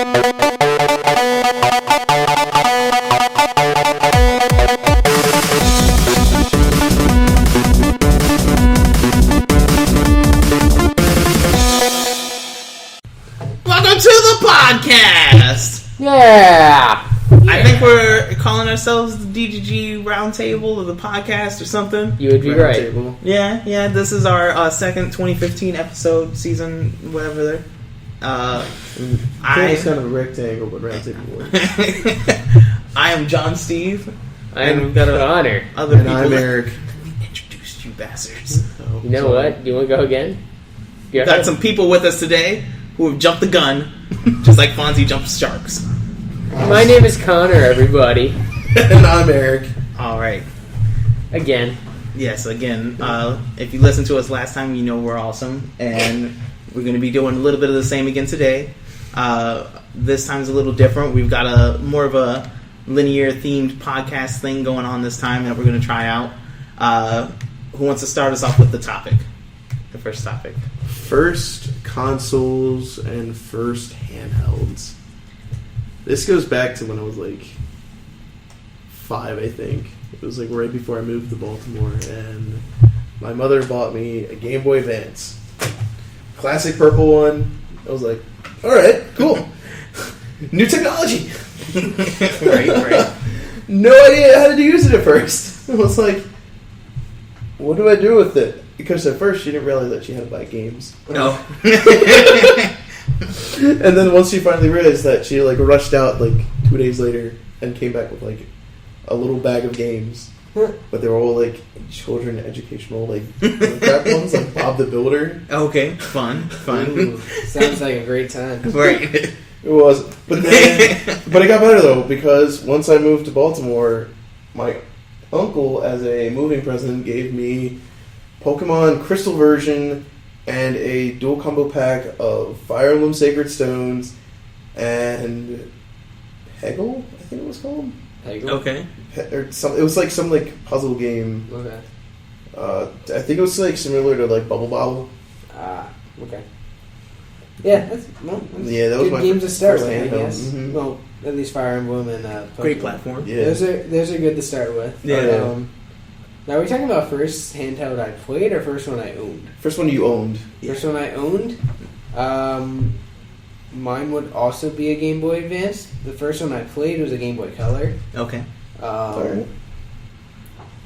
Welcome to the podcast! Yeah! I think we're calling ourselves the DDG Roundtable of the podcast or something. You would be right. Yeah, this is our second 2015 episode, season, whatever. It's kind of a rectangle, but roundtable works. I am John Steve. I'm Connor. Other And people I'm that Eric. introduced you bastards. Oh, You know what? Do you want to go again? We've got some people with us today who have jumped the gun, just like Fonzie jumps sharks. My name is Connor, everybody. And I'm Eric. Alright. Again. Yes, again, if you listened to us last time, you know we're awesome, and we're going to be doing a little bit of the same again today. This time's a little different. We've got a more of a linear-themed podcast thing going on this time that we're going to try out. Who wants to start us off with the topic? The first topic. First consoles and first handhelds. This goes back to when I was like 5, I think. It was like right before I moved to Baltimore, and my mother bought me a Game Boy Advance. Classic purple one. I was like, alright, cool. New technology. Right. No idea how to use it at first. I was like, what do I do with it? Because at first she didn't realize that she had to buy games. No. And then once she finally realized that, she like rushed out like 2 days later and came back with like a little bag of games. But they were all like children educational like crap ones, like Bob the Builder. Okay, fun. Ooh, sounds like a great time. Right. It was. But it got better though, because once I moved to Baltimore, my uncle, as a moving present, gave me Pokemon Crystal version and a dual combo pack of Fire Emblem Sacred Stones and Peggle, I think it was called. Peggle? Okay. Or some, it was like some like puzzle game. Okay. I think it was like similar to like Bubble Bobble. Okay. Yeah, that's Yeah, that was good my games to start first with, I handheld. guess. Mhm. Well, at least Fire Emblem and Pokemon. Great platform. Yeah. Those are good to start with. Yeah. Now, are we talking about first handheld I played or first one I owned? First one you owned. First one I owned, mine would also be a Game Boy Advance. The first one I played was a Game Boy Color. Okay. Alright.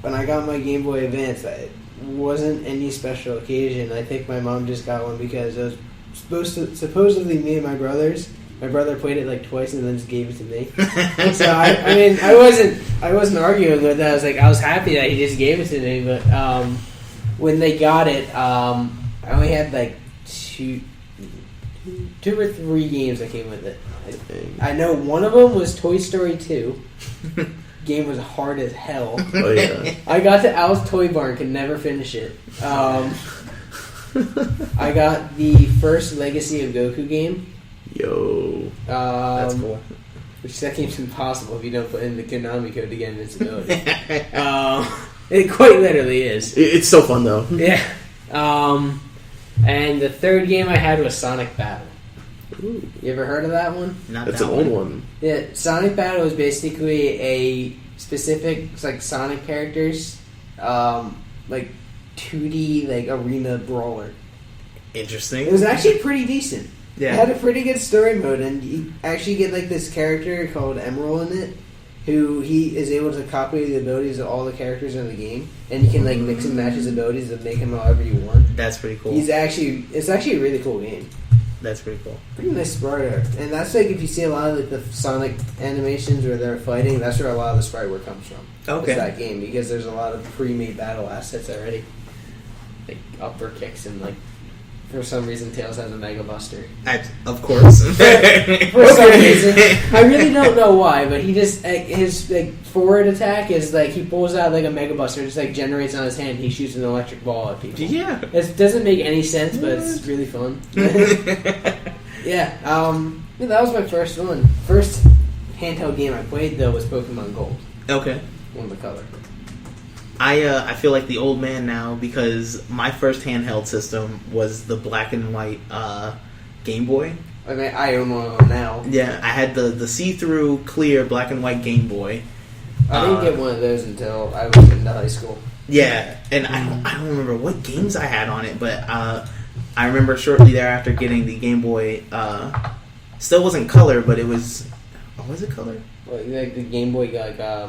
When I got my Game Boy Advance, it wasn't any special occasion. I think my mom just got one because it was supposedly me and my brothers. My brother played it like twice and then just gave it to me. So I wasn't arguing with that. I was happy that he just gave it to me. But when they got it, I only had like two or three games that came with it. I know one of them was Toy Story 2. Game was hard as hell. Oh yeah. I got to Al's Toy Barn, could never finish it. I got the first Legacy of Goku game. Yo. That's cool. Which that game's impossible if you don't put in the Konami code to get invincibility. It quite literally is. It's so fun though. Yeah. And the third game I had was Sonic Battle. Ooh. You ever heard of that one? Not That's that an old one. Yeah, Sonic Battle is basically a specific, it's like Sonic characters, like 2D like arena brawler. Interesting. It was actually pretty decent. Yeah. It had a pretty good story mode, and you actually get like this character called Emerald in it, who he is able to copy the abilities of all the characters in the game, and you can like mix and match his abilities and make him however you want. That's pretty cool. It's actually a really cool game. That's pretty cool. Pretty nice sprite art, and that's like if you see a lot of like the Sonic animations where they're fighting, that's where a lot of the sprite work comes from. Okay. Is that game, because there's a lot of pre-made battle assets already, like upper kicks and like. For some reason, Tails has a Mega Buster. Of course. For some reason, I really don't know why, but he just his like forward attack is like he pulls out like a Mega Buster, just like generates on his hand. He shoots an electric ball at people. Yeah, it doesn't make any sense, but it's really fun. Yeah, that was my first one. First handheld game I played though was Pokemon Gold. Okay. One of the color. I feel like the old man now because my first handheld system was the black and white Game Boy. I mean, I own one now. Yeah, I had the see-through, clear, black and white Game Boy. I didn't get one of those until I was into high school. Yeah, and I don't remember what games I had on it, but I remember shortly thereafter getting the Game Boy. Still wasn't color, but it was. Oh, was it color? Like the Game Boy, like I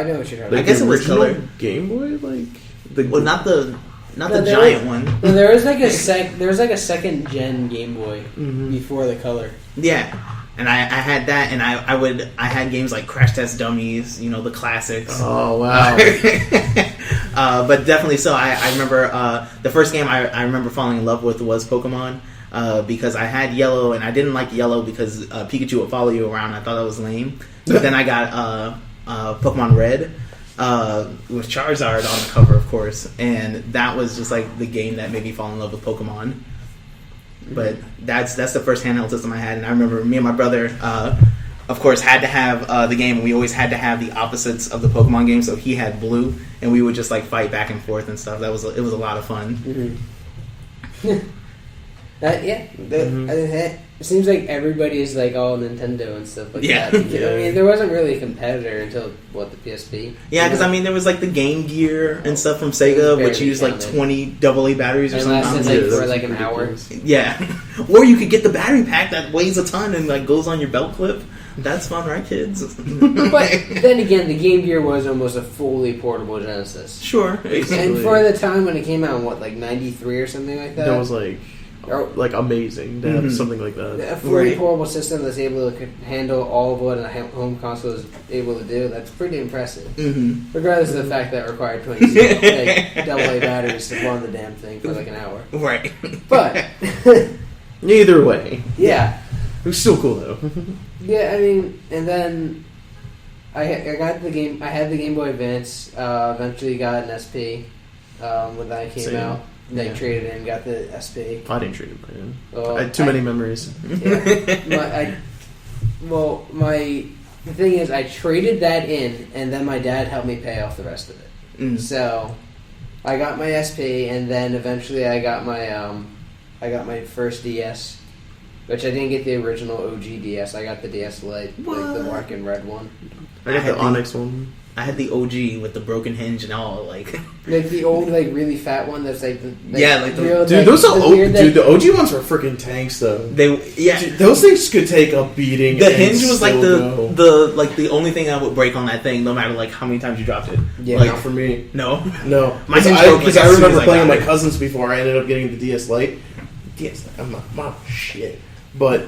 know what you're talking Like about. I guess it was original color. Game Boy, like the Well, not the No, giant one. No, there was like a second gen Game Boy Mhm. before the color. Yeah, and I had that, and I had games like Crash Test Dummies, the classics. Oh wow! But definitely so. I remember the first game I remember falling in love with was Pokemon. Because I had yellow, and I didn't like yellow because Pikachu would follow you around. I thought that was lame. But then I got Pokemon Red with Charizard on the cover, of course, and that was just like the game that made me fall in love with Pokemon. But that's the first handheld system I had, and I remember me and my brother, of course, had to have the game, and we always had to have the opposites of the Pokemon game. So he had blue, and we would just like fight back and forth and stuff. It was a lot of fun. Mm-hmm. It seems like everybody is like all Nintendo and stuff like Yeah. that. I mean, there wasn't really a competitor until the PSP. Yeah, because I mean, there was like the Game Gear and stuff from It Sega, was which used like barely 20 AA batteries or It something. lasted like for like an hour. Yeah, or you could get the battery pack that weighs a ton and like goes on your belt clip. That's fun, right, kids? But then again, the Game Gear was almost a fully portable Genesis. Sure. And for the time when it came out, what, like 93 or something like that? That was like amazing to have something like that. A fully Right. portable system that's able to handle all of what a home console is able to do, that's pretty impressive. Mm-hmm. Regardless of the fact that it required 20 like, AA batteries to run the damn thing for like an hour. Right. But, Either way, yeah. it was still cool though. Yeah, I mean, and then I got the game. I had the Game Boy Advance. Eventually got an SP when that came Same. out. They Yeah. traded in, got the SP. I didn't treat it by then. Oh, I had too many memories. Yeah. The thing is, I traded that in, and then my dad helped me pay off the rest of it. Mm. So I got my SP, and then eventually I got my first DS. Which I didn't get the original OG DS. I got the DS Lite, like the black and red one. I got had the the- Onyx one. I had the OG with the broken hinge and all, like. Like the old, like really fat one. That's like, Yeah, like the- real, Dude, like, those are the weird, dude. The OG ones were freaking tanks though. Yeah. Dude, those things could take a beating. The and hinge was like still go. the only thing that would break on that thing, no matter like how many times you dropped it. Yeah. Like, Not for me. no. No, My hinge broke, like, because as I soon remember as I playing got with my it. cousins before I ended up getting the DS Lite. DS Lite, I'm not mom shit, but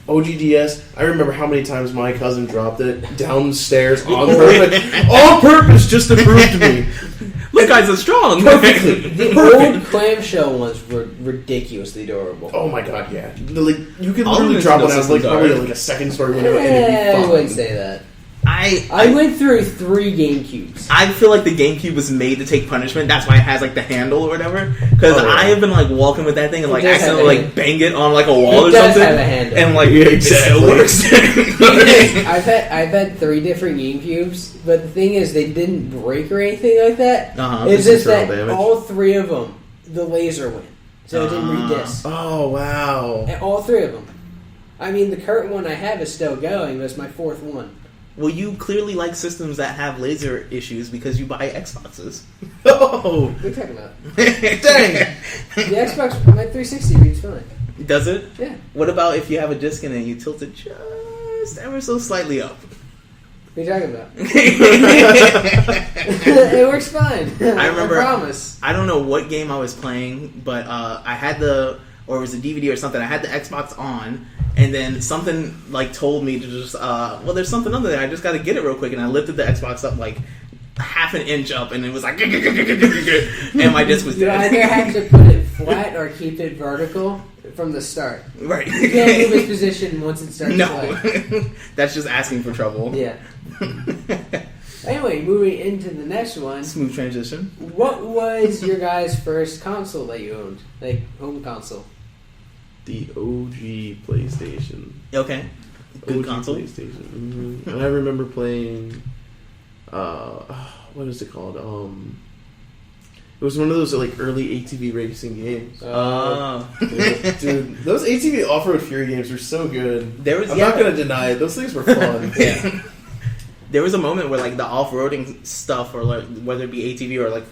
OG DS. I remember how many times my cousin dropped it downstairs on purpose, just to prove to me. Look, guys, it's strong. Perfectly. The Perfect. old clamshell ones were ridiculously adorable. Oh my god, yeah. Like you could All literally Nintendo drop one out like systems probably are. like a second story window and it'd be I fine. wouldn't say that. I I went through 3 GameCubes. I feel like the GameCube was made to take punishment. That's why it has like the handle or whatever. Because Oh, yeah. I have been like walking with that thing and like It does have accidentally a like bang it on like a wall or It does something, have a handle. and like Yeah, it still exactly. works. I've had 3 different GameCubes, but the thing is, they didn't break or anything like that. Uh-huh. It's Just just that internal damage. all 3 of them, the laser went, so it didn't read disc. Oh wow. And all 3 of them. I mean, the current one I have is still going, but it's my 4th one. Well, you clearly like systems that have laser issues because you buy Xboxes. Oh What are you talking about? dang. The Xbox, my 360 reads fine. Does it? Yeah. What about if you have a disc in it and you tilt it just ever so slightly up? What are you talking about? I It works fine. remember- I promise. don't know what game I was playing, but I had or it was a DVD or something. I had the Xbox on, and then something like told me to just, well, there's something under there. I just got to get it real quick, and I lifted the Xbox up like half an inch up, and it was like, and my disc was You dead. either have to put it flat or keep it vertical from the start. Right. You can't move its position once it starts No, playing. that's just asking for trouble. Yeah. Anyway, moving into the next one. Smooth transition. What was your guys' first console that you owned? Like, home console? The OG PlayStation. Okay. Good OG console. PlayStation. Mhm. And I remember playing. What is it called? It was one of those like early ATV racing games. Oh. Dude, those ATV Off-Road Fury games were so good. I'm yeah. not going to deny it. Those things were fun. Yeah. There was a moment where like the off-roading stuff, or like whether it be ATV or like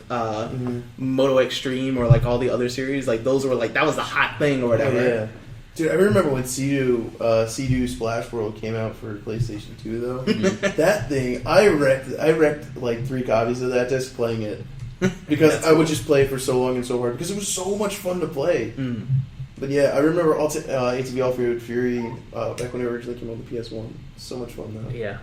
Moto Extreme or like all the other series, like those were like that was the hot thing or whatever. Oh, yeah. Dude, I remember when Sea-Doo Splash World came out for PlayStation 2 though. That thing, I wrecked like 3 copies of that disc playing it. Because I would just play it for so long and so hard because it was so much fun to play. But yeah, I remember ATV Off-Road Fury back when it originally came on the PS1. So much fun though. Yeah.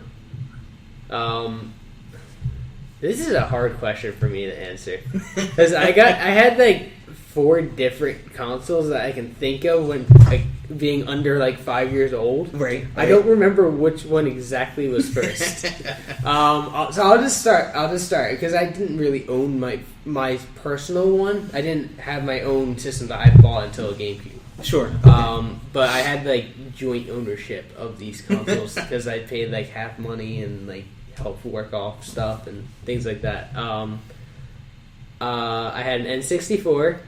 This is a hard question for me to answer because I had like 4 different consoles that I can think of when like being under like 5 years old. Right. I don't remember which one exactly was first. So I'll just start because I didn't really own my personal one. I didn't have my own system that I bought until GameCube. Sure. But I had like joint ownership of these consoles because I paid like half money and like helped work off stuff and things like that. I had an N64,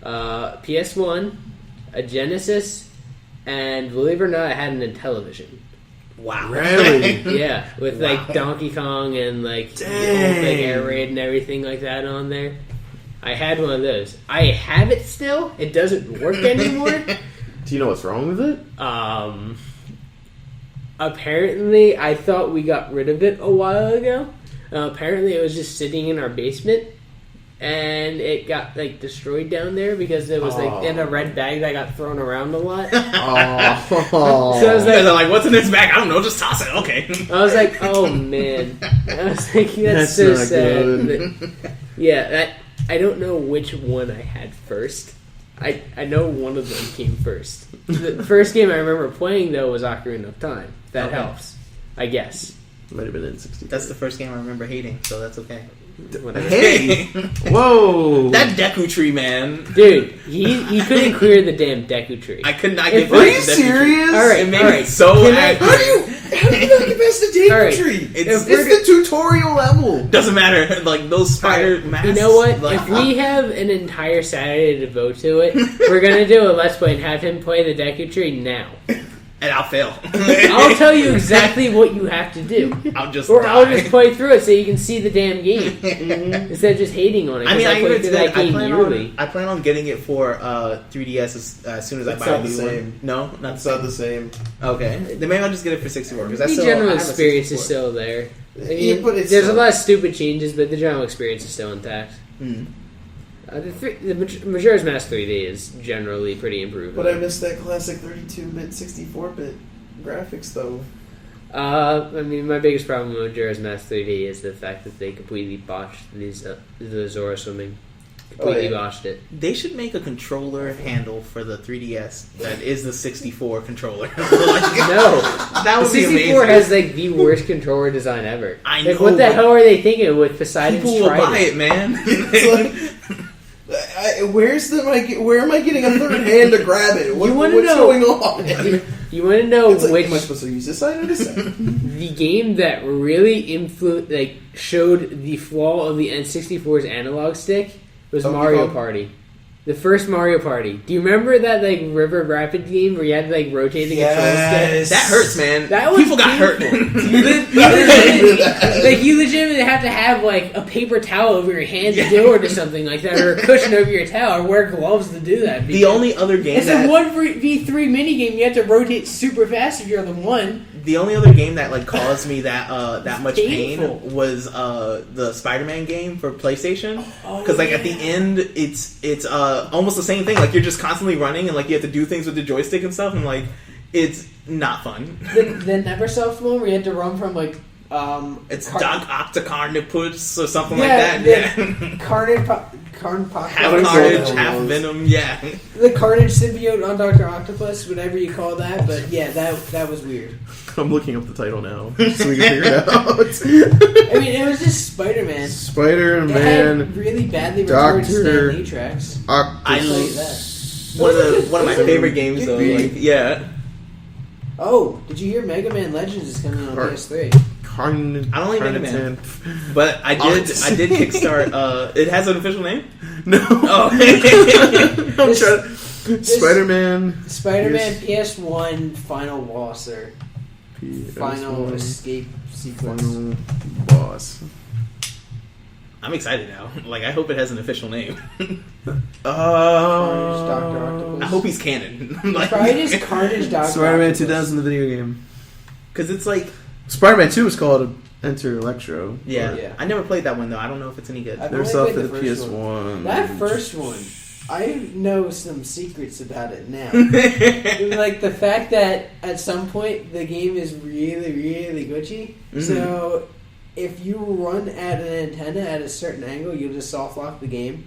PS1, a Genesis, and believe it or not, I had an Intellivision. Wow. Really? Yeah, with like Donkey Kong and like the old, like Air Raid and everything like that on there. I had one of those. I have it still. It doesn't work anymore. Do you know what's wrong with it? Apparently, I thought we got rid of it a while ago. Apparently, it was just sitting in our basement, and it got like destroyed down there because it was like in a red bag that got thrown around a lot. Oh. So I was You guys are like, what's in this bag? I don't know. Just toss it. Okay. I was like, oh man. I was like, that's so not sad. good. But, yeah, I don't know which one I had first. I know one of them came first. The first game I remember playing, though, was Ocarina of Time. That helps, I guess. Might have been N64. That's the first game I remember hating, so that's okay. Hey! Whoa! That Deku Tree, man. Dude, he couldn't clear the damn Deku Tree. I could not get Are you past the Deku Tree. serious? Alright, It made me so angry. How do you not get past the Deku Alright. Tree? It's It's the tutorial level. doesn't matter. Like those spider masks. You know what? Like, If we have an entire Saturday to devote to it, we're gonna do a Let's Play and have him play the Deku Tree now. and I'll fail. I'll tell you exactly what you have to do. I'll just Or die. I'll just play through it so you can see the damn game. Instead of just hating on it. I mean, 'cause I play even through said that game yearly. I plan on getting it for 3DS as soon as It's I buy not a the new same. one. No, not It's not the same. okay. Then maybe I'll just get it for 64 because that's The still general I have a experience is 64. still there. I mean, Yeah, but it's there's a still- lot of stupid changes, but the general experience is still intact. The Majora's Mask 3D is generally pretty improved. But I missed that classic 32-bit, 64-bit graphics, though. I mean, my biggest problem with Majora's Mask 3D is the fact that they completely botched the Zora swimming. Completely botched it. They should make a controller handle for the 3DS that is the 64 controller. Like, No, that would the be 64 amazing. has like the worst controller design ever. I Like, know, what the but hell are they thinking with Poseidon's People will Trident? buy it, man. It's like, where am I getting a third hand to grab it? You wanna what's know- going on? You want to know It's like, which am I supposed to use this side or this side? the game that really showed the flaw of the N64's analog stick was Donkey Mario Kong? Party. The first Mario Party. Do you remember that like River Rapid game where you had to like rotate the control stick? That hurts, man. That was People got hurt. You legitimately have to have like a paper towel over your hand to do it or something like that, or a cushion over your towel, or wear gloves to do that. The only other game It's that a 1v3 minigame. You have to rotate super fast if you're the one. the only other game that like caused me that much painful. pain was the Spider-Man game for PlayStation. Oh, Because like at the end, it's almost the same thing. Like you're just constantly running and like you have to do things with the joystick and stuff, and like it's not fun. The Neversoft one where you had to run from like It's Doc Octocarnipus or something Yeah, like that. Yeah. Carnage, Half What is Carnage, that? half Venom. Yeah. the Carnage symbiote on Dr. Octopus, whatever you call that. But yeah, that was weird. I'm looking up the title now so we can figure it out. I mean, it was just Spider-Man. It Spider-Man. had really badly recorded Doctor- Stan Lee tracks. I I'll tell you love that. one of my favorite games though. Like, yeah. Oh, did you hear Mega Man Legends is coming on Or- PS3? I don't like Mega Man. But I did kickstart. It has an official name. No. Oh, I'm trying. Spider-Man. Spider-Man PS1 final boss or final PS1 escape sequence. Final boss. I'm excited now. Like, I hope it has an official name. Dr. Octopus. I hope he's canon. Probably just Carnage Dr. Spider-Man Octopus. 2000, the video game. Because it's like, Spider-Man 2 was called Enter Electro. Yeah. I never played that one though. I don't know if it's any good. I've There's only stuff for played the the first PS1. That first one, I know some secrets about it now. Like the fact that at some point the game is really, really glitchy. Mhm. So if you run at an antenna at a certain angle, you'll just soft lock the game.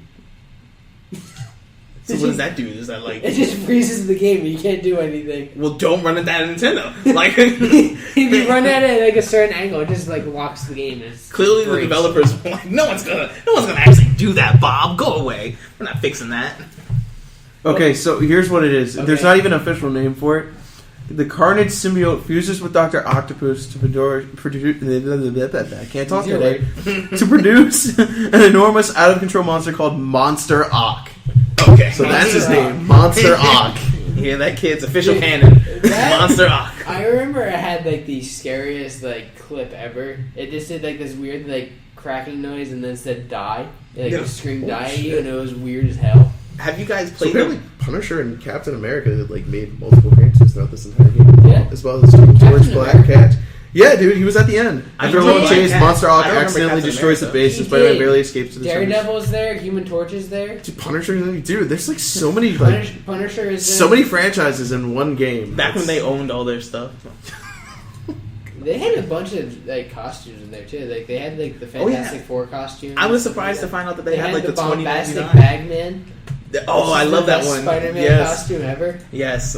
So what does that do? Is that like, It just freezes the game. You can't do anything. well, don't run at that Nintendo. Like, If you run at it at like a certain angle, it just like locks the game. And it's clearly the breaks. developers were like, no one's gonna actually do that, Bob. Go away. We're not fixing that. Okay, so here's what it is. Okay. There's not even an official name for it. The Carnage symbiote fuses with Dr. Octopus to produce. I can't talk Easier today. To produce an enormous, out of control monster called Monster Ock. Okay. So that's his Monster Ock. name, Monster Ock. Yeah, that kid's official canon. That- Monster Ock. I remember it had like the scariest like clip ever. It just did like this weird like cracking noise and then said die. It, like Yeah. screamed Oh, die at you shit. and it was weird as hell. Have you guys So played apparently, them? Punisher and Captain America like made multiple appearances throughout this entire game. Yeah. As well as George Captain Black America? Cat. Yeah, dude, he was at the end. I After a remember long Black chase, Cat. Monster Ock I don't remember accidentally Captain destroys the America. base, and He Spider-Man did. barely escapes to the surface. Daredevil's there, Human Torch is there. Dude, Punisher, dude, there's like so many like Punisher is there. so many franchises in one game. Back when they owned all their stuff. They had a bunch of like costumes in there too. Like they had like the Oh, yeah. Fantastic Four costume. I was surprised to find out that they had like the bombastic 2099. Bagman. Oh, I love that one. Spider-Man Yes. costume ever. Yes.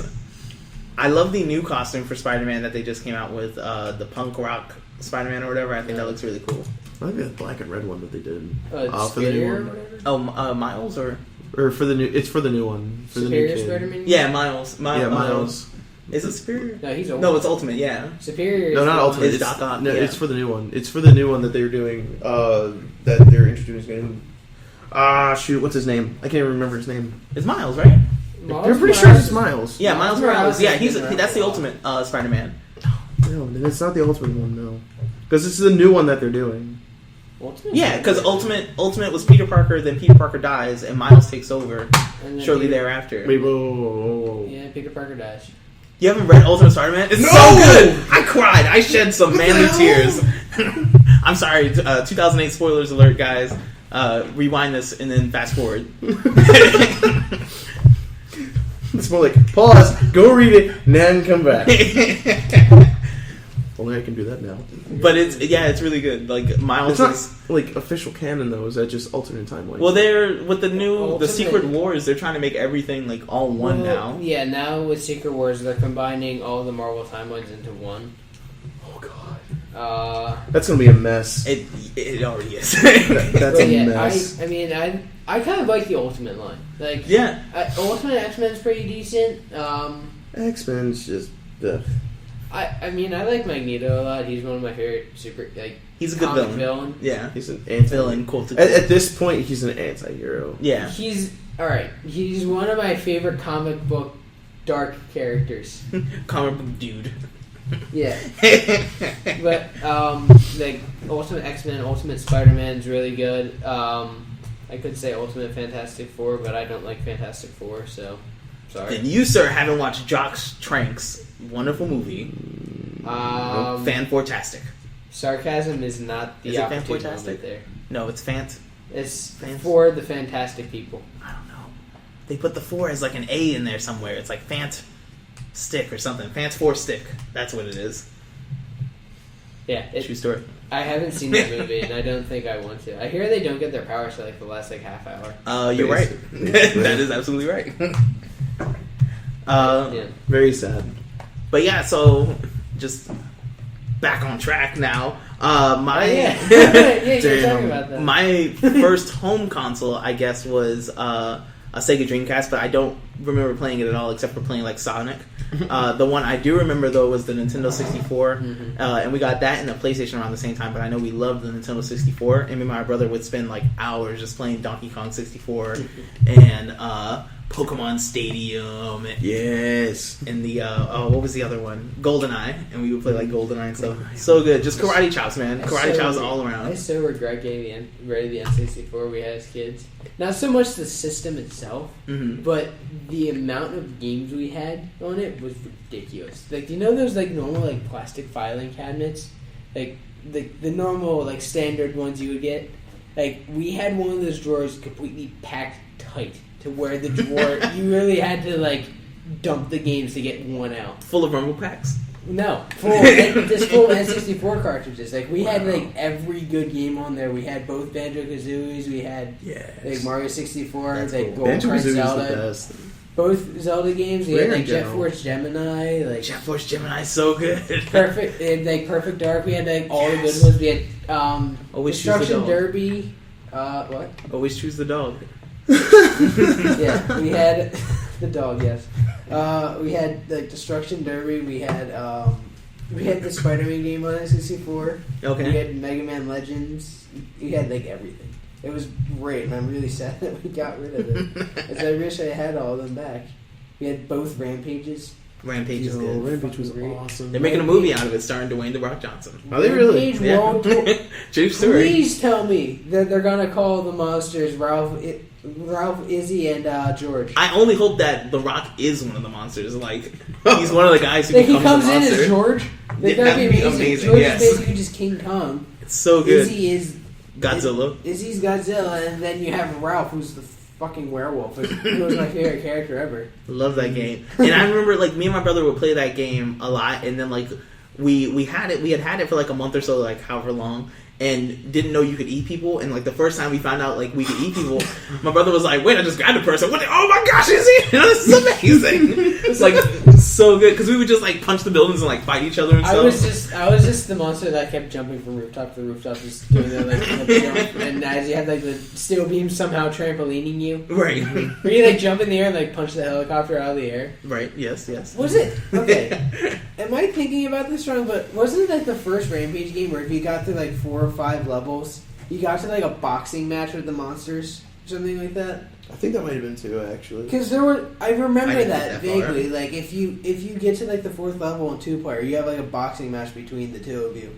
I love the new costume for Spider-Man that they just came out with, the punk rock Spider-Man or whatever. I think that looks really cool. Might be the black and red one that they did. For the Superior new or one, whatever. Oh, Miles or or for the new. It's for the new one. For Superior the new kid. Spider-Man. yeah, Miles. Yeah, Miles. Is it Superior? No, he's old. No, it's Ultimate. Yeah. Superior. No, is not the Ultimate. It's It's, Doc Ock, no, yeah. it's for the new one. It's for the new one that they're doing. That they're introducing. Shoot, what's his name? I can't even remember his name. It's Miles, right? Miles I'm pretty sure Morales. it's Miles. Yeah, Miles Miles Morales. Morales Yeah, has he's been around that's for the a while. Ultimate Spider-Man. No, it's not the Ultimate one. No, because this is the new one that they're doing. Ultimate? Yeah, because Ultimate was Peter Parker, then Peter Parker dies, and Miles takes over And then shortly Peter- thereafter. Wait, whoa. Yeah, Peter Parker dies. You haven't read Ultimate Spider-Man? It's No! so good! I cried. I shed some manly hell? tears. I'm sorry. 2008 spoilers alert, guys. Rewind this and then fast forward. It's more like pause, go read it, and then come back. Only I can do that now. But it's really good. Like Miles It's not is. like official canon though. Is that just alternate timeline? Well, they're with the Ultimate- Secret Wars. They're trying to make everything like all one Well, now. Yeah, now with Secret Wars, they're combining all the Marvel timelines into one. oh god, That's that's gonna be a mess. It already is. That's a yeah, mess. I mean, I kind of like the Ultimate line. Like, Yeah. Ultimate X-Men's pretty decent. X-Men's just ugh. I mean, I like Magneto a lot. He's one of my favorite He's a good comic villain. Yeah. He's an anti Villain. Quoted. At this point, he's an anti-hero. Yeah. He's alright. He's one of my favorite comic book dark characters. Comic book dude. Yeah. But like Ultimate X-Men, Ultimate Spider-Man's really good. I could say Ultimate Fantastic Four, but I don't like Fantastic Four, so sorry. Then you, sir, haven't watched Jock Trank's wonderful movie, Fan-Fortastic. Sarcasm is not the Is it opportune Fan-Fortastic? moment there. No, it's Fant. It's Fan- for the fantastic people. I don't know. They put the 4 as like an A in there somewhere. It's like Fant Stick or something. Fant 4 Stick. That's what it is. Yeah, True story. I haven't seen that movie, and I don't think I want to. I hear they don't get their powers for like the last half hour. You're right. Basically. That is absolutely right. Yeah. Very sad. But yeah, so just back on track now. My Yeah, yeah, you're Damn. talking about that. my first home console, I guess, was a Sega Dreamcast, but I don't remember playing it at all except for playing like Sonic. The one I do remember though was the Nintendo 64, and we got that and the PlayStation around the same time. But I know we loved the Nintendo 64, and me and my brother would spend like hours just playing Donkey Kong 64 and Pokemon Stadium. Yes. And the what was the other one? GoldenEye, and we would play like GoldenEye and stuff. So good, just karate chops, man. Karate chops all around. I so regret getting rid of the N64 we had as kids. Not so much the system itself, but the amount of games we had on it was ridiculous. Like, do you know those like normal like plastic filing cabinets, like the normal like standard ones you would get? Like, we had one of those drawers completely packed tight to where the drawer you really had to like dump the games to get one out. Full of Rumble packs. No, just full N64 cartridges. Like, we had like every good game on there. We had both Banjo-Kazooies. We had like Mario 64. That's like cool. Golden Banjo-Kazooie Zelda. is the best. Both Zelda games. We had like Jet Force Gemini. Like Jet Force Gemini, so good. Perfect. And, like Perfect Dark. We had like all the good ones. We had Always choose the Destruction dog. Derby. What? Always choose the dog. Yeah, we had the dog. Yes, we had like Destruction Derby. We had the Spider-Man game on N64. Okay. We had Mega Man Legends. We had like everything. It was great, and I'm really sad that we got rid of it. As I wish I had all of them back. We had both Rampages. Rampage is good. Rampage was Great. awesome. They're making a movie out of it starring Dwayne The Rock Johnson. Are they really? Rampage Yeah. World Tour. True story. Please tell me that they're gonna call the monsters Ralph, Izzy, and George. I only hope that The Rock is one of the monsters. Like, he's one of the guys who Like, he becomes comes a in monster. as George. Like, Yeah, that'd be that'd be amazing. amazing, George yes. is basically just King Kong. It's so good. Izzy is Godzilla. Izzy's Godzilla, and then you have Ralph, who's the fucking werewolf. He was my favorite character ever. Love that game. And I remember, like, me and my brother would play that game a lot, and then, like, we had it for like a month or so, like however long, and didn't know you could eat people. And like the first time we found out like we could eat people, my brother was like, "Wait, I just grabbed a person! What? Oh my gosh, is he? This is amazing! It's like so good because we would just like punch the buildings and like fight each other and stuff." I was just the monster that kept jumping from rooftop to rooftop, just doing that like jump. And as you had like the steel beam somehow trampolining you, Right. where you like jump in the air and like punch the helicopter out of the air. Right. Yes. Yes. Was it okay? Am I thinking about this wrong? But wasn't it like the first Rampage game where if you got to like 4 or 5 levels, you got to like a boxing match with the monsters, or something like that? I think that might have been 2, actually. Because there were, I remember I didn't that get that far. vaguely. Like if you get to like the 4th level in 2-player, you have like a boxing match between the two of you.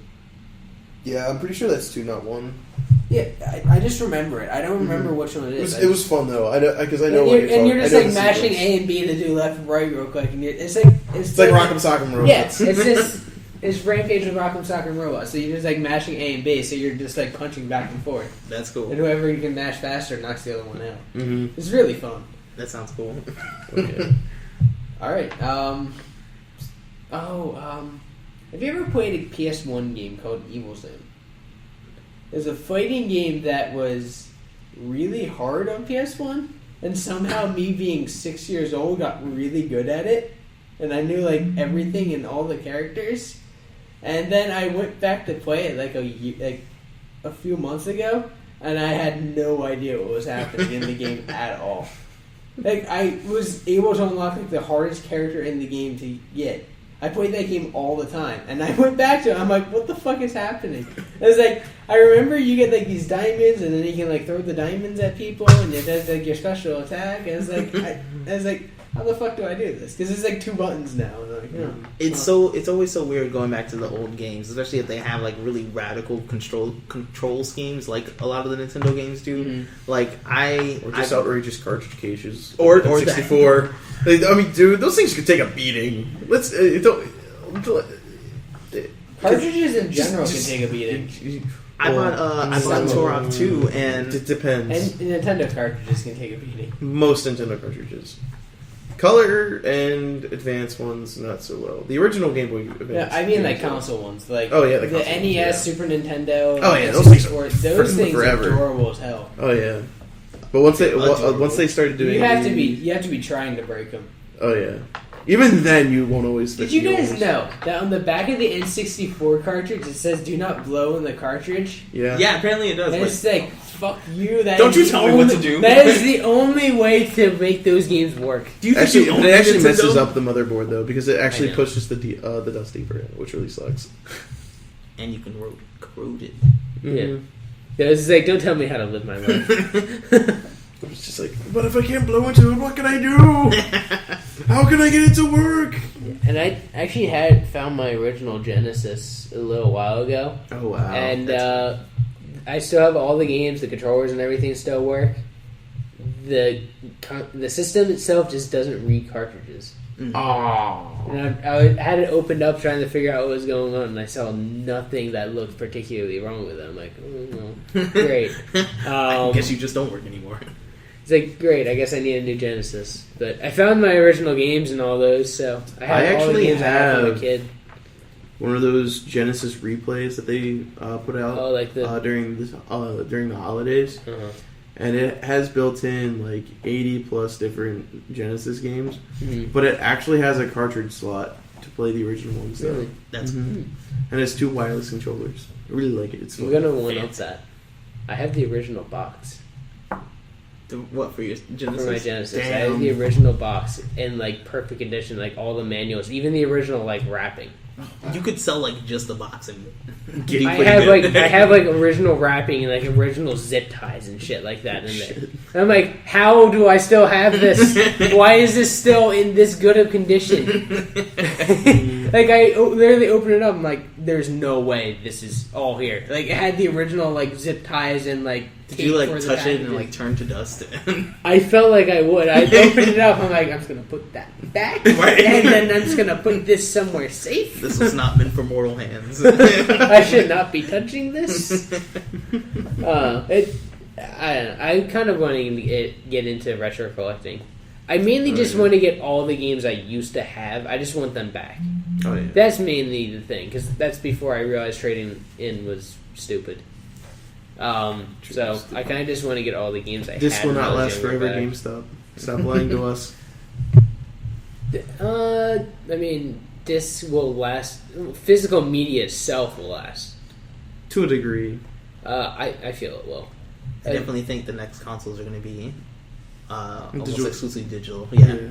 Yeah, I'm pretty sure that's 2, not 1. Yeah, I just remember it. I don't remember which one it is. It was fun though. Because I know and what you're, you're and you're just I know like the mashing sequence. A and B to do left and right real quick, and it's It's like Rock'em Sock'em Robots. Yes, it's just it's Rampage with Rock'em Sock'em Robots. So you're just like mashing A and B, so you're just like punching back and forth, That's cool. and whoever you can mash faster knocks the other one out. Mm-hmm. It's really fun. That sounds cool. Okay. All right. Have you ever played a PS1 game called Evil Zone? It's a fighting game that was really hard on PS1, and somehow me being 6 years old got really good at it, and I knew like everything and all the characters. And then I went back to play it like a few months ago, and I had no idea what was happening in the game at all. Like, I was able to unlock like the hardest character in the game to get. I played that game all the time, and I went back to it. I'm like, what the fuck is happening? It was like, I remember you get like these diamonds, and then you can like throw the diamonds at people, and it does like your special attack. And it's like, I was like, how the fuck do I do this? Because it's like 2 buttons now. And I'm like, oh. It's always so weird going back to the old games, especially if they have like really radical control schemes, like a lot of the Nintendo games do. Mm-hmm. Like Or just outrageous cartridge cages. Or Or 64. I mean, dude, those things could take a beating. Let's Cartridges in general can take a beating. I bought Turok 2 and It depends. And Nintendo cartridges can take a beating. Most Nintendo cartridges. Color and advanced ones, not so well. The original Game Boy Advance. Yeah, I mean like games, console ones, like Oh, yeah, the the console ones, NES, yeah. Super Nintendo. Oh, yeah, and those things are 64, freaking those things forever. are adorable as hell. Oh yeah, but once they started doing, You have to be trying to break them. Oh yeah, Even then, you won't always fit Did you the guys holes. know that on the back of the N64 cartridge it says "Do not blow in the cartridge"? Yeah. Yeah, apparently it does. And But it's like, fuck you. That Don't is you the tell me what only- to do. That is the only way to make those games work. do you think Actually, you own it actually Nintendo? messes up the motherboard though because it actually know. pushes the dust deeper, which really sucks. And you can corrode it. Yeah. It's like, don't tell me how to live my life. It's just like, but if I can't blow into it, what can I do? How can I get it to work? And I actually had found my original Genesis a little while ago. Oh wow! And I still have all the games, the controllers and everything still work. The system itself just doesn't read cartridges. Oh, And I had it opened up trying to figure out what was going on, and I saw nothing that looked particularly wrong with it. I'm like, oh, well, great. I guess you just don't work anymore. It's like, great, I guess I need a new Genesis. But I found my original games and all those, so I had all the actually games I had from a have- kid. one of those Genesis replays that they put out Oh, like the... during the holidays, Uh-huh. and it has built in like 80 plus different Genesis games, Mhm. but it actually has a cartridge slot to play the original ones. Though. Really? That's Mhm. And it's 2 wireless controllers. I really like it. It's I'm fun. gonna one-up that. I have the original box what for your Genesis? for my Genesis. I Damn. have the original box in like perfect condition, like all the manuals, even the original like wrapping. You could sell like just the box and Get- I pretty have good. like original wrapping and like original zip ties and shit like that in there. And I'm like, how do I still have this? Why is this still in this good of condition? Like I literally opened it up. I'm like, there's no way this is all here. Like it had the original like zip ties and like. Did tape you like for the touch it and packages. like turn to dust? I felt like I would. I opened it up. I'm like, I'm just gonna put that back, Right. and then I'm just gonna put this somewhere safe. This was not meant for mortal hands. I should not be touching this. I don't know. I kind of want to get into retro collecting. I mainly just want to get all the games I used to have. I just want them back. Oh yeah. That's mainly the thing, because that's before I realized trading in was stupid. So I kind of just want to get all the games I This had. will when I not was last younger forever. back. GameStop, stop lying to us. I mean, this will last. Physical media itself will last. To a degree. I feel it will. I definitely think the next consoles are going to be almost Digital. exclusively digital. Yeah.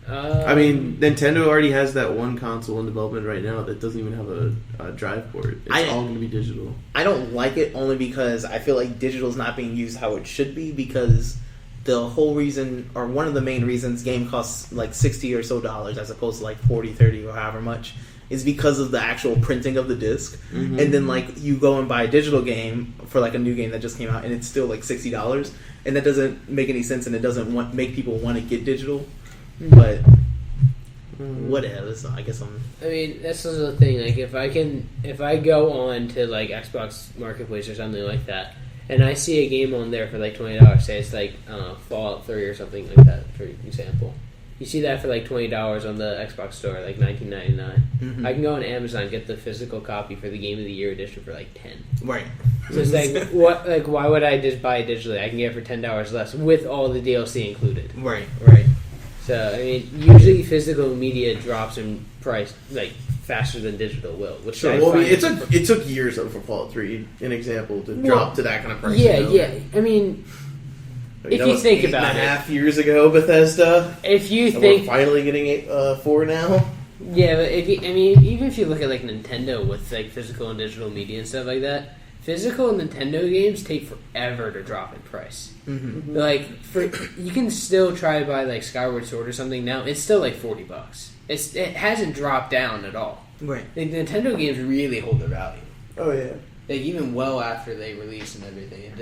I mean, Nintendo already has that one console in development right now that doesn't even have a drive port. It's all going to be digital. I don't like it only because I feel like digital's not being used how it should be, because the whole reason, or one of the main reasons, game costs like $60 or so as opposed to like $40, $30 or however much, is because of the actual printing of the disc. Mm-hmm. And then like you go and buy a digital game for like a new game that just came out and it's still like $60, and that doesn't make any sense, and it doesn't make people want to get digital. But whatever. So I guess I'm. I mean, that's also the thing. Like, if I go on to like Xbox Marketplace or something like that, and I see a game on there for like $20, say it's like Fallout 3 or something like that, for example. You see that for like $20 on the Xbox store, like $19.99. Mhm. I can go on Amazon, get the physical copy for the Game of the Year edition for like $10. Right. So it's like, what? Like, why would I just buy it digitally? I can get it for $10 less with all the DLC included. Right. Right. So I mean, usually physical media drops in price like faster than digital will. Which Sure. I Well, I mean, find it took years though for Fallout 3, an example, to Well, drop to that kind of price. Yeah, you know? yeah. I mean, if that you was think 8.5 about it. years ago, Bethesda. if you And we're think, finally getting 4 now. yeah, but even if you look at like Nintendo with like physical and digital media and stuff like that, physical Nintendo games take forever to drop in price. Mm-hmm. Like, you can still try to buy like Skyward Sword or something now. It's still like $40. It hasn't dropped down at all. Right. Like, Nintendo games really hold their value. Oh yeah. Like, even well after they release and everything.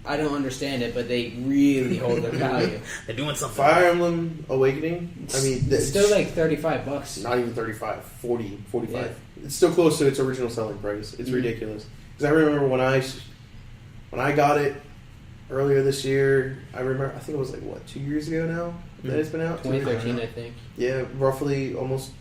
I don't understand it, but they really hold their value. They're doing something. Fire Emblem Awakening. I mean, It's still like $35. not even 35, 40, 45. Yeah. It's still close to its original selling price. It's ridiculous. Because I remember when I got it earlier this year. I think it was like 2 years ago now that it's been out. 2013, I think. Yeah, roughly almost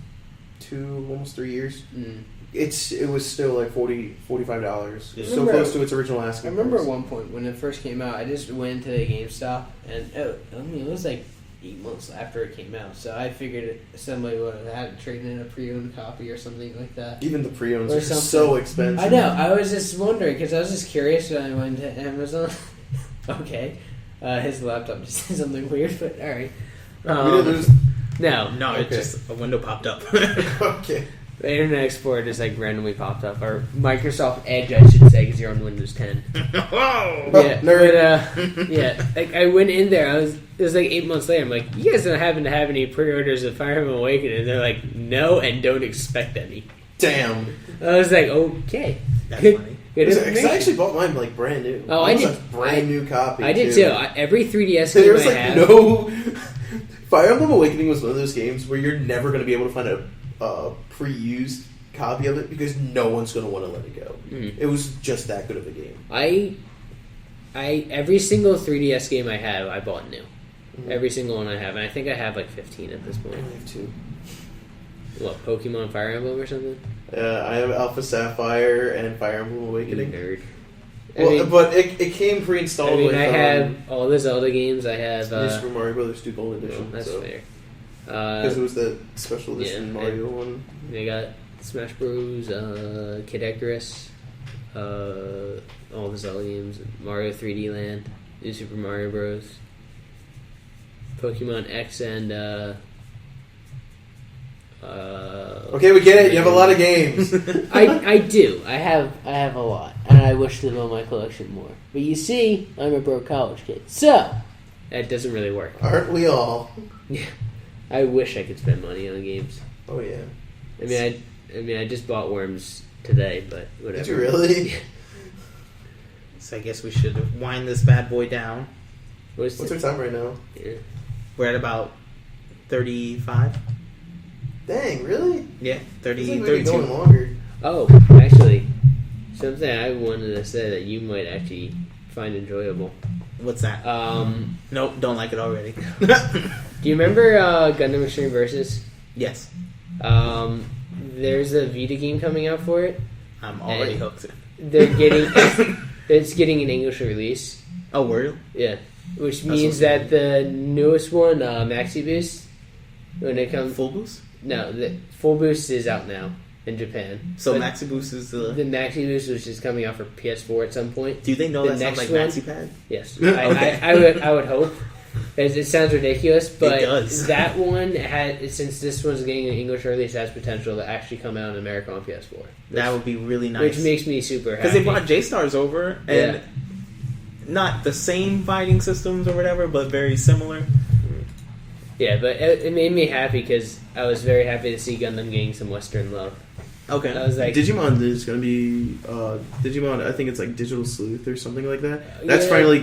3 years. Mm. It was still like $45. Yeah. So Remember- close to its original I asking remember at price. one point when it first came out, I just went to the GameStop and it was like 8 months after it came out. So I figured somebody would have had to trade in a pre-owned copy or something like that. Even the pre-owns Or are something. so expensive. I know. I was just wondering because I was just curious when I went to Amazon. Okay, his laptop just did something weird, but all right. We didn't lose. No, No, Okay. it just a window popped up. Okay. the Internet Explorer just like randomly popped up, or Microsoft Edge, I should say, because you're on Windows 10. Whoa! Oh, Yeah, nerd. but yeah, like I went in there. It was like 8 months later. I'm like, you guys don't happen to have any pre-orders of Fire Emblem Awakening? And they're like, no, and don't expect any. Damn. I was like, okay, That's good, funny. good Because I information. actually bought mine like brand new. Oh, I Almost did. a brand new copy. I did too. Every 3DS There game was I like have. no. Fire Emblem Awakening was one of those games where you're never going to be able to find a pre-used copy of it because no one's going to want to let it go. Mhm. It was just that good of a game. I every single 3DS game I have, I bought new. Mhm. Every single one I have, and I think I have like 15 at this I point. only have two. What, Pokemon Fire Emblem or something? I have Alpha Sapphire and Fire Emblem You Awakening. nerd. Well, but it came pre-installed I mean, with I have all the Zelda games. I have. New Super Mario Brothers 2 Gold Well, Edition. that's so. fair. Because it was the special edition yeah, Mario one. They got Smash Bros, Kid Icarus, all the Zelda games, Mario 3D Land, New Super Mario Bros, Pokemon X, and Okay, we get it. You have a lot of games. I do. I have a lot, and I wish to build my collection more. But you see, I'm a broke college kid, so that doesn't really work. Aren't we all? I wish I could spend money on games. Oh yeah. I mean, I just bought Worms today, but whatever. Did you really? So I guess we should wind this bad boy down. What's our time right now? Yeah. We're at about 35. Dang, really? Yeah, 30, Feels like we've been 32. going longer. Oh, actually, something I wanted to say that you might actually find enjoyable. What's that? Nope, don't like it already. Do you remember Gundam Extreme Versus? Yes, There's a Vita game coming out for it. I'm already And hooked. They're getting it's getting an English release. Oh, word? Yeah, which That's means what's that the newest one, Maxi Boost, when it comes Full boost? no, the Full Boost is out now in Japan. So But Maxi Boost is the the... Maxi Boost, which is coming out for PS4 at some point. Do they know the that sounds like next Maxi Pad? Yes, Okay. I would hope. It sounds ridiculous, but does. that one had, since this one's getting an English release, has potential to actually come out in America on PS4. That would be really nice. Which makes me super happy. Because they brought J-Stars over, and Yeah. not the same fighting systems or whatever, but very similar. Yeah, but it made me happy because I was very happy to see Gundam getting some Western love. Okay. I was like, Digimon is going to be Digimon. I think it's like Digital Sleuth or something like that. That's yeah, finally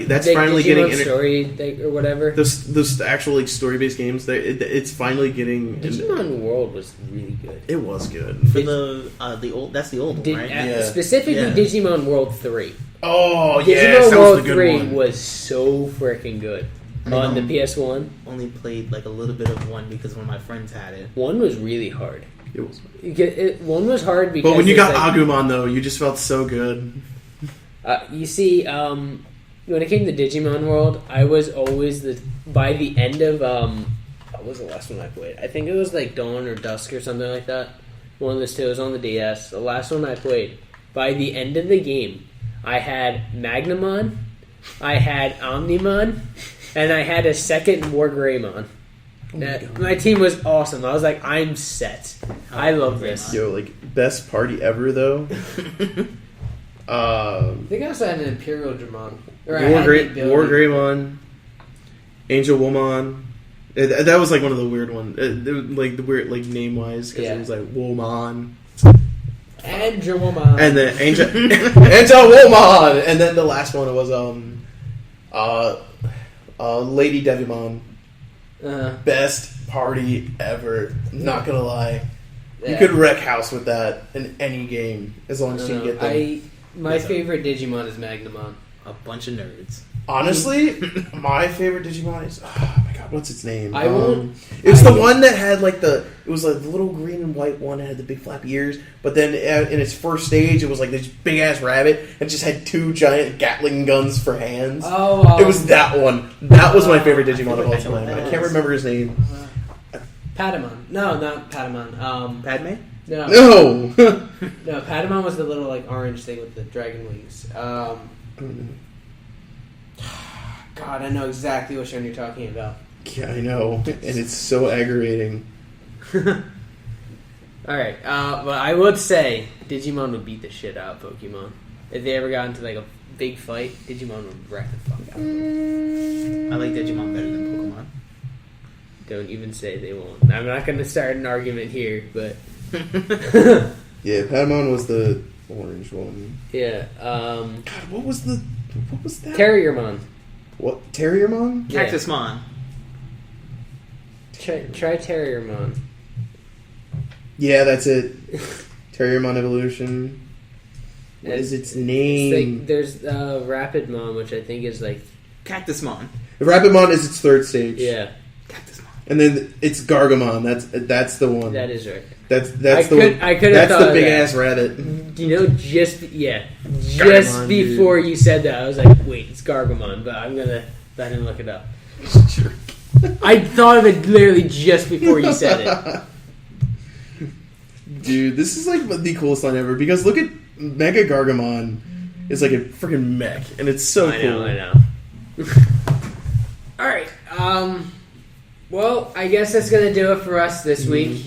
Digimon getting story or whatever. those actual like story based games. It's finally getting. Digimon World was really good. It was good. For the old, that's the old one, right? Yeah. Specifically, Yeah. Digimon World 3. Oh Digimon yeah, that was World the good 3 one. was so freaking good. On the PS1, Only played like a little bit of one because one of my friends had it. 1 was really hard. It was. 1 was hard because. But when you it's got like, Agumon though, you just felt so good. you see, when it came to Digimon World, I was always by the end of what was the last one I played? I think it was like Dawn or Dusk or something like that. One of those two was on the DS. The last one I played. By the end of the game, I had Magnamon, I had Omnimon, and I had a second War Greymon. My team was awesome. I was like, I'm set. I love this. Yo, like best party ever though. I think I also had an Imperial Dramon. War Greymon, Angel Woman. That was like one of the weird ones. Like the weird like name wise because Yeah. it was like Woman. And Dramon. And then Angel Woman, and then the last one was Lady Devimon. Best party ever. Not gonna lie, you could wreck house with that in any game as long as you can get them. My favorite Digimon is Magnamon. A bunch of nerds. Honestly, my favorite Digimon is oh my god, what's its name? I won't. It's the one that had like it was like the little green and white one that had the big flappy ears. But then in its first stage, it was like this big ass rabbit and just had 2 giant Gatling guns for hands. Oh, it was that one. That was my favorite Digimon of all I know what time. that I can't is. remember his name. Patamon. No, not Patamon. Padme? No, No. no. Patamon was the little like orange thing with the dragon wings. God, I know exactly which one you're talking about. Yeah, I know, and it's so aggravating. Alright, but I would say Digimon would beat the shit out of Pokemon. If they ever got into like a big fight, Digimon would wreck the fuck out of them. I like Digimon better than Pokemon. Don't even say they won't. I'm not going to start an argument here, but... Yeah, Patamon was the orange one. Yeah, God, what was that? Terriermon. What? Terriermon? Yeah. Cactusmon. Try Terriermon. Yeah, that's it. Terriermon evolution. What is its name? It's like, there's Rapidmon, which I think is like... Cactusmon. Rapidmon is its 3rd stage. Yeah, Cactusmon. And then it's Gargamon. That's the one. that is right. That's I the could- one. I could have That's thought the of big that. ass rabbit. You know, just Gargamon, before you said that, I was like, wait, it's Gargamon, but I'm gonna let him look it up. I thought of it literally just before you said it. Dude, this is like the coolest line ever because look at Mega Gargamon is like a freaking mech and it's so cool. I know. Alright, well, I guess that's gonna do it for us this week.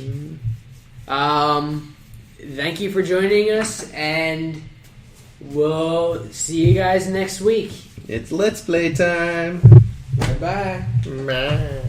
Thank you for joining us, and we'll see you guys next week. It's Let's Play time. Bye. Bye.